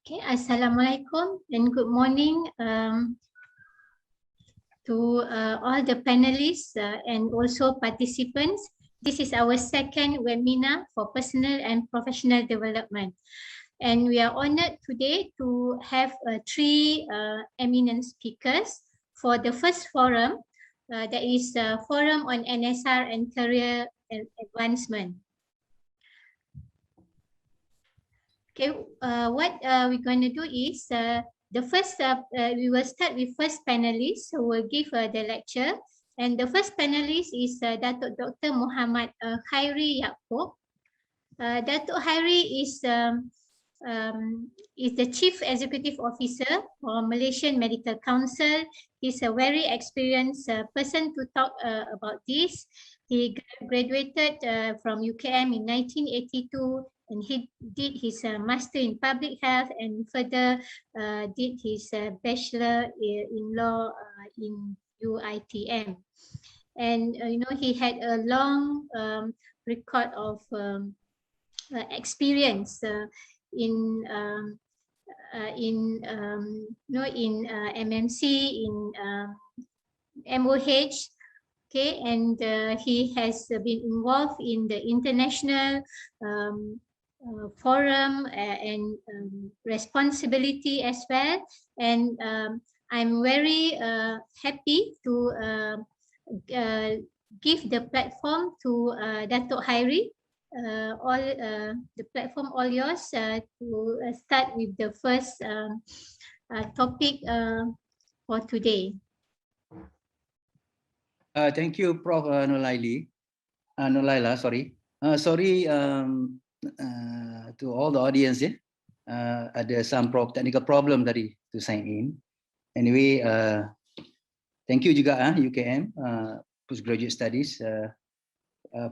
Okay, Assalamualaikum and good morning to all the panelists and also participants. This is our second webinar for personal and professional development. And we are honored today to have three eminent speakers for the first forum, that is a forum on NSR and career advancement. Okay, what we're going to do is the first, we will start with first panelist who will give the lecture. And the first panelist is Datuk Dr. Muhammad Khairi Yakub. Datuk Khairi is the Chief Executive Officer for Malaysian Medical Council. He's a very experienced person to talk about this. He graduated from UKM in 1982. And he did his master in public health and further did his bachelor in law in UITM. And he had a long record of experience in MMC, in MOH. Okay, and he has been involved in the international forum and responsibility as well. And I'm very happy to give the platform to Datuk Khairi. The platform all yours to start with the first topic for today. Thank you, Prof. Nolaila, sorry. Sorry to all the audience. Ada some technical problem tadi to sign in. Anyway, thank you juga UKM Postgraduate Studies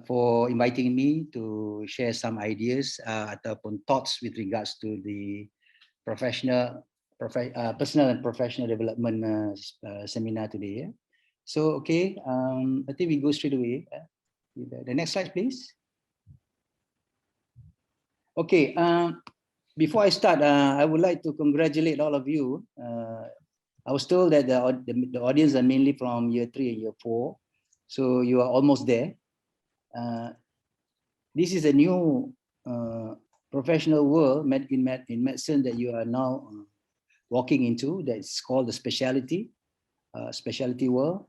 for inviting me to share some ideas ataupun thoughts with regards to the personal and professional development seminar today. So, okay, I think we go straight away. The next slide, please. Okay, before I start, I would like to congratulate all of you. I was told that the audience are mainly from year 3 and year 4, so you are almost there. This is a new professional world in medicine that you are now walking into. That's called the specialty world.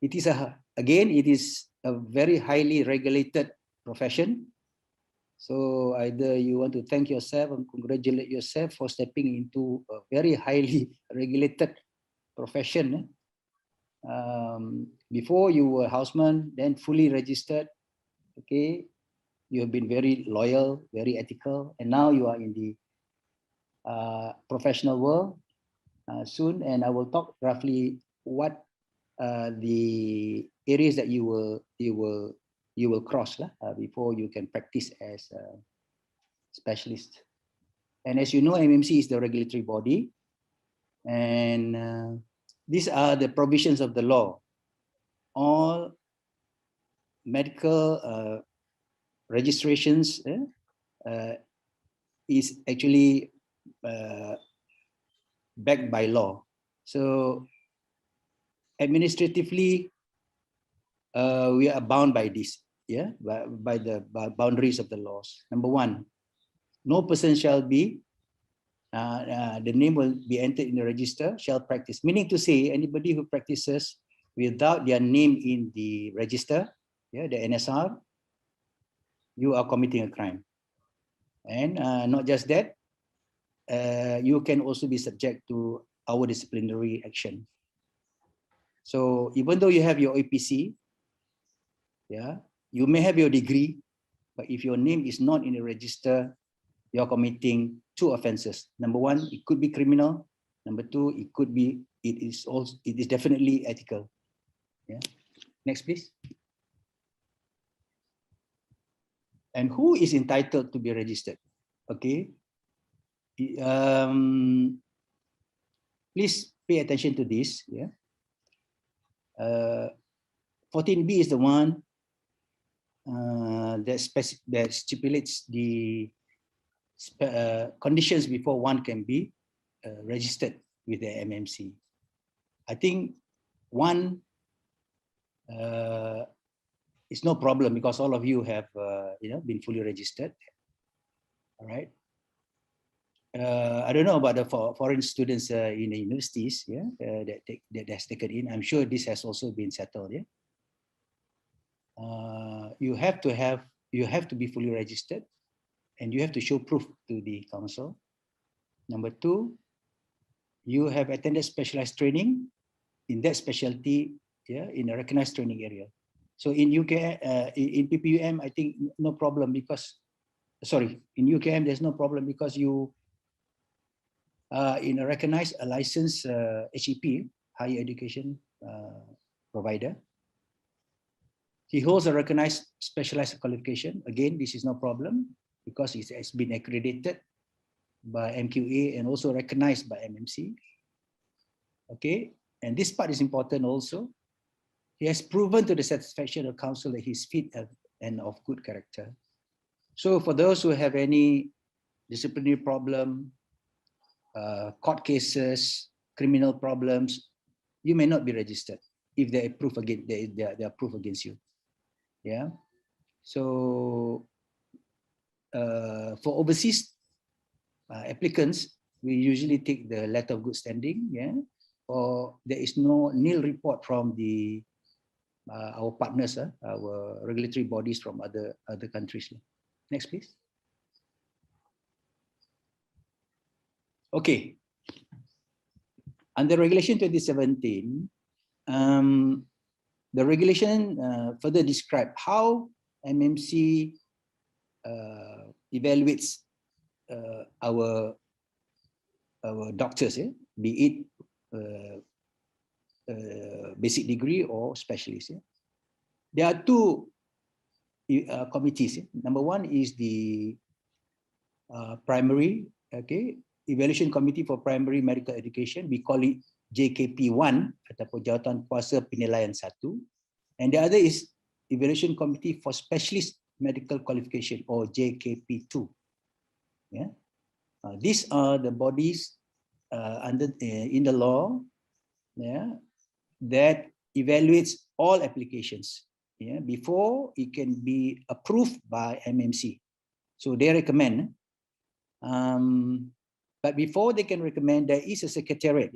It is it is a very highly regulated profession. So either you want to thank yourself and congratulate yourself for stepping into a very highly regulated profession. Before you were houseman, then fully registered. Okay, you have been very loyal, very ethical, and now you are in the professional world soon. And I will talk roughly what the areas that you will cross before you can practice as a specialist. And as you know, MMC is the regulatory body, and these are the provisions of the law. All medical registrations is actually backed by law. So administratively, we are bound by this, by the boundaries of the laws. Number one, no person shall be, the name will be entered in the register, shall practice. Meaning to say, anybody who practices without their name in the register, the NSR, you are committing a crime. And not just that, you can also be subject to our disciplinary action. So even though you have your APC, you may have your degree, but if your name is not in the register, you're committing 2 offenses. Number one, it could be criminal. Number two, it is definitely ethical. Next, please. And who is entitled to be registered? Okay. Please pay attention to this. 14B is the one that stipulates the conditions before one can be registered with the MMC. I think one is no problem because all of you have been fully registered. All right. I don't know about the foreign students in the universities, that has taken in. I'm sure this has also been settled. Yeah. You have to be fully registered, and you have to show proof to the council. Number two, you have attended specialized training in that specialty, in a recognized training area. So in UK, in PPUM, I think no problem because, sorry, in UKM there's no problem because you in a recognized, a licensed HEP, higher education provider. He holds a recognized specialized qualification. Again, this is no problem because it has been accredited by MQA and also recognized by MMC. Okay, and this part is important also. He has proven to the satisfaction of council that he's fit and of good character. So for those who have any disciplinary problem, court cases, criminal problems, you may not be registered if they are proof against they are proof against you. Yeah. So for overseas applicants, we usually take the letter of good standing. Yeah. Or there is no nil report from the our partners, our regulatory bodies from other countries. Next, please. Okay. Under Regulation 2017, the regulation further described how MMC evaluates our doctors, be it basic degree or specialist. There are two committees. Number one is the primary, evaluation committee for primary medical education. We call it JKP1 ataupun Jawatan Kuasa Penilaian 1, and the other is evaluation committee for specialist medical qualification or JKP2. Yeah, these are the bodies under in the law, that evaluates all applications, before it can be approved by MMC. So they recommend. But before they can recommend, there is a secretariat.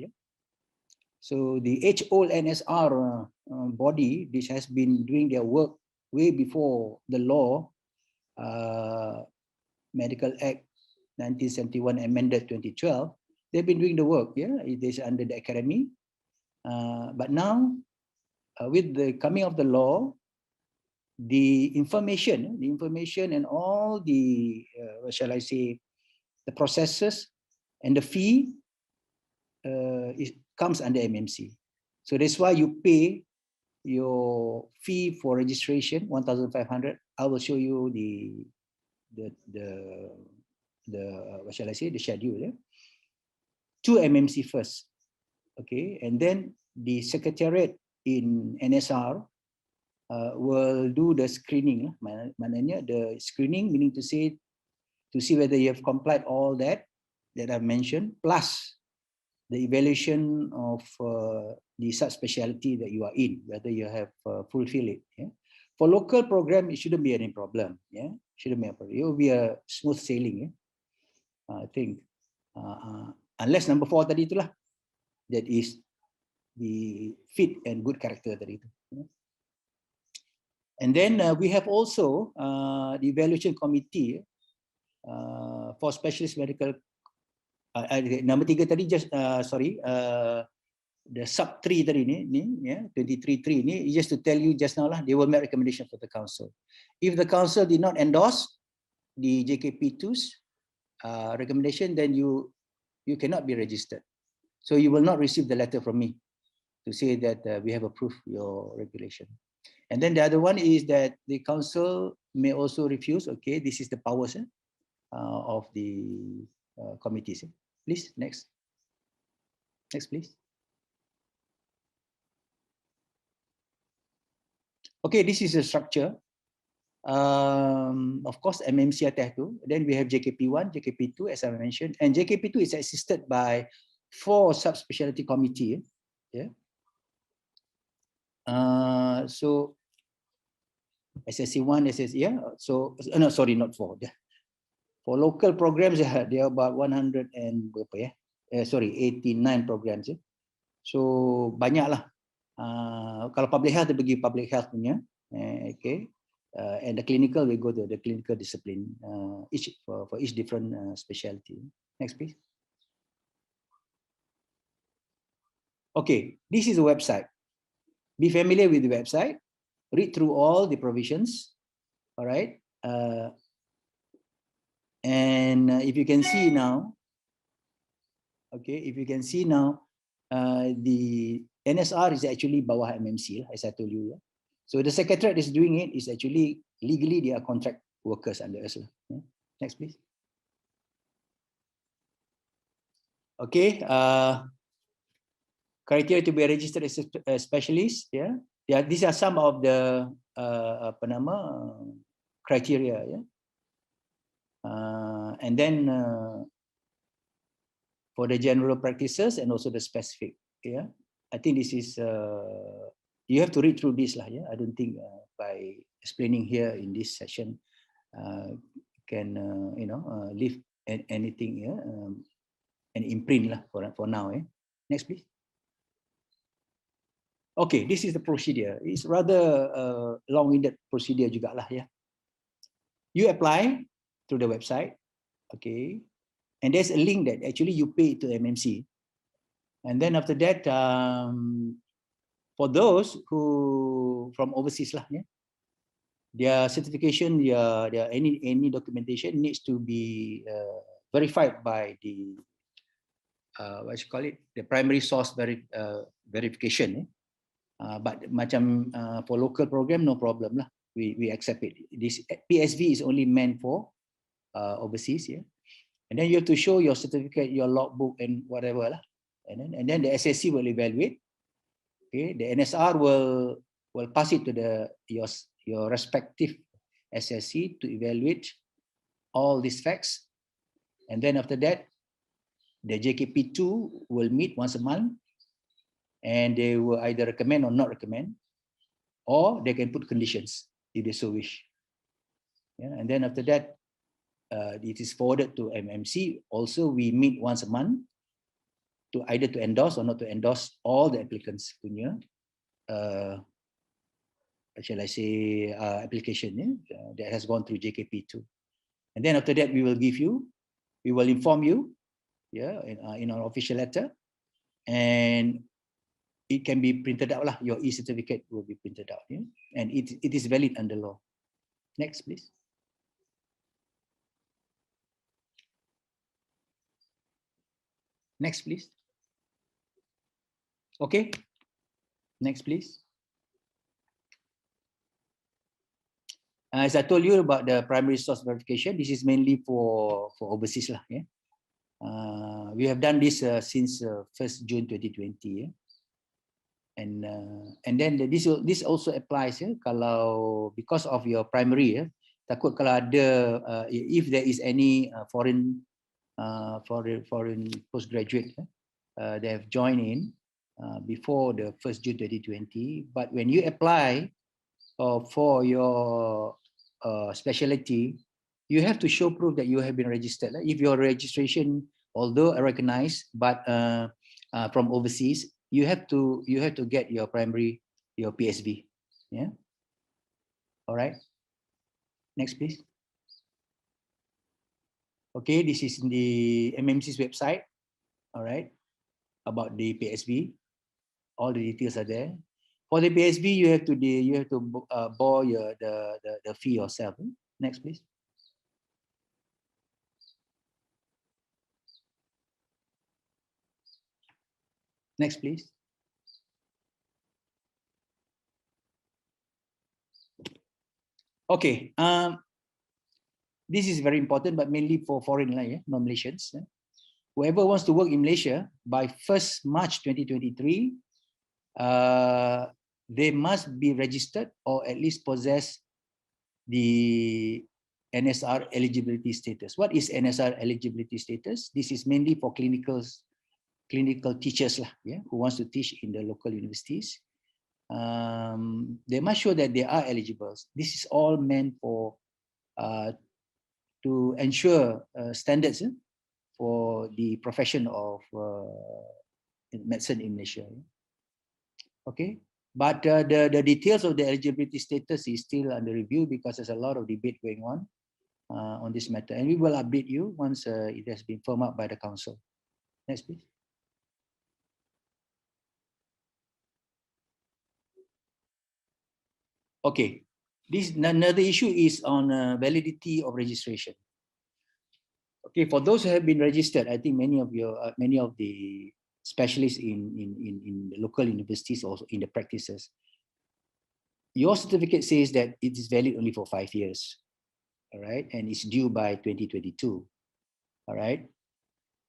So the HOLNSR body, this has been doing their work way before the law, Medical Act 1971 amended 2012. They've been doing the work. It is under the academy. But now, with the coming of the law, the information and all the, what shall I say, the processes and the fee, it comes under MMC. So that's why you pay your fee for registration, 1,500. I will show you the what shall I say, the schedule, to MMC first. Okay, and then the secretariat in NSR will do the screening. Maknanya the screening, meaning to say, to see whether you have complied all that I've mentioned, plus the evaluation of the subspecialty that you are in, whether you have fulfilled it. For local program, it shouldn't be any problem. Shouldn't be a problem. It will be a smooth sailing. I think, unless number 4 tadi itulah, that is the fit and good character tadi itu. And then we have also the evaluation committee for specialist medical. Number 3 tadi, just sorry, the sub 3 tadi ni 23.3 ni, just to tell you just now lah, they will make recommendation for the council. If the council did not endorse the JKP2's recommendation, then you cannot be registered. So you will not receive the letter from me to say that we have approved your regulation. And then the other one is that the council may also refuse. Okay, this is the powers of the committees. Please, next. Next, please. Okay, this is the structure. Of course, MMC attached to. Then we have JKP1, JKP2, as I mentioned, and JKP2 is assisted by 4 subspecialty committee. Yeah. So SSC1, yeah. So no, sorry, not 4. For local programs, there are about 100 and berapa ya? Sorry, 89 programs. So banyak lah. Kalau public health, dia pergi public health punya. Okay. And the clinical, we go to the clinical discipline. Each for each different specialty. Next, please. Okay, this is a website. Be familiar with the website. Read through all the provisions. All right. And if you can see now, okay, if you can see now, the NSR is actually bawah MMC, as I told you. Yeah? So the secretariat is doing it is actually legally they are contract workers under us. Yeah? Next, please. Okay, criteria to be registered as a specialist. Yeah, yeah. These are some of the criteria. Yeah. And then for the general practices and also the specific. Yeah, I think this is you have to read through this lah. Yeah, I don't think by explaining here in this session can leave anything. Yeah, and imprint lah for now. Next, please. Okay, this is the procedure. It's rather long-winded procedure juga lah. Yeah, you apply through the website. Okay. And there's a link that actually you pay to MMC. And then after that, for those who from overseas lah, yeah, their certification, their any documentation needs to be verified by the what you call it, the primary source verification. But macam for local program, no problem lah. We accept it. This PSV is only meant for overseas, yeah. And then you have to show your certificate, your logbook, and whatever lah. And then the SSC will evaluate. Okay, the NSR will pass it to your respective SSC to evaluate all these facts. And then after that, the JKP2 will meet once a month, and they will either recommend or not recommend, or they can put conditions if they so wish. Yeah, and then after that, it is forwarded to MMC. Also, we meet once a month to either to endorse or not to endorse all the applicants punya, shall I say, application that has gone through JKP2. And then after that, we will inform you, yeah, in our official letter, and it can be printed out lah. Your e-certificate will be printed out, yeah? And it is valid under law. Next, please. Next, please. Okay. Next, please. As I told you about the primary source verification, this is mainly for overseas lah. Yeah. We have done this since 1st June 2020. Yeah. And then this also applies. Yeah, kalau because of your primary. Yeah, takut kalau ada if there is any foreign postgraduate they have joined in before the 1st June 2020, but when you apply for your specialty, you have to show proof that you have been registered. If your registration, although recognized, but from overseas, you have to get your primary, your PSV. Yeah. All right. Next, please. Okay, this is in the MMC's website. All right, about the PSV, all the details are there. For the PSV, you have to bore the fee yourself. Next, please. Next, please. Okay. This is very important, but mainly for foreign, non-Malaysians. Whoever wants to work in Malaysia by 1st March 2023, they must be registered or at least possess the NSR eligibility status. What is NSR eligibility status? This is mainly for clinical teachers lah, yeah, who wants to teach in the local universities. They must show that they are eligible. This is all meant for to ensure standards for the profession of medicine in Malaysia. Okay, but the details of the eligibility status is still under review because there's a lot of debate going on this matter, and we will update you once it has been firmed up by the council. Next, please. Okay, this another issue is on validity of registration. Okay, for those who have been registered, I think many of the specialists in the local universities, also in the practices, your certificate says that it is valid only for 5 years, all right, and it's due by 2022, all right.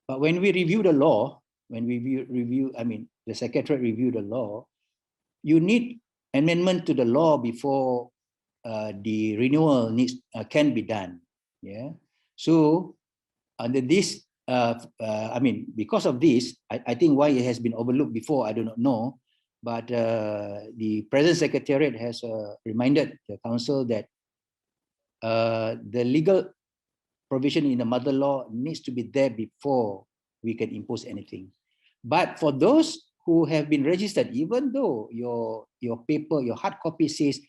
But when we review the law, when we review, I mean, the secretariat review the law, you need amendment to the law before the renewal can be done. Yeah. So under this, I mean, because of this, I think why it has been overlooked before, I do not know. But the present secretariat has reminded the council that the legal provision in the mother law needs to be there before we can impose anything. But for those who have been registered, even though your paper, your hard copy says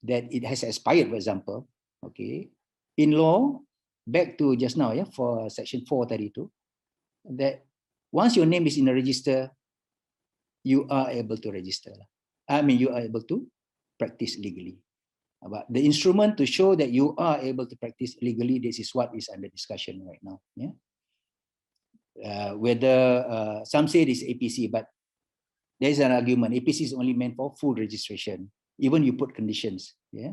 that it has expired, for example, okay, in law, back to just now, yeah, for section 432, that once your name is in the register, you are able to register. I mean, you are able to practice legally. But the instrument to show that you are able to practice legally, this is what is under discussion right now. Yeah. Whether some say it is APC, but there is an argument. APC is only meant for full registration. Even you put conditions. Yeah.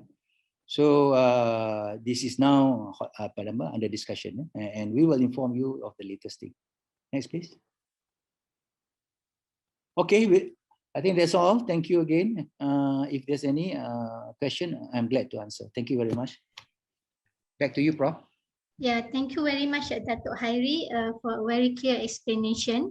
So this is now under discussion, and we will inform you of the latest thing. Next, please. Okay, I think that's all. Thank you again. If there's any question, I'm glad to answer. Thank you very much. Back to you, Prof. Yeah, thank you very much, Datuk Khairi, for a very clear explanation.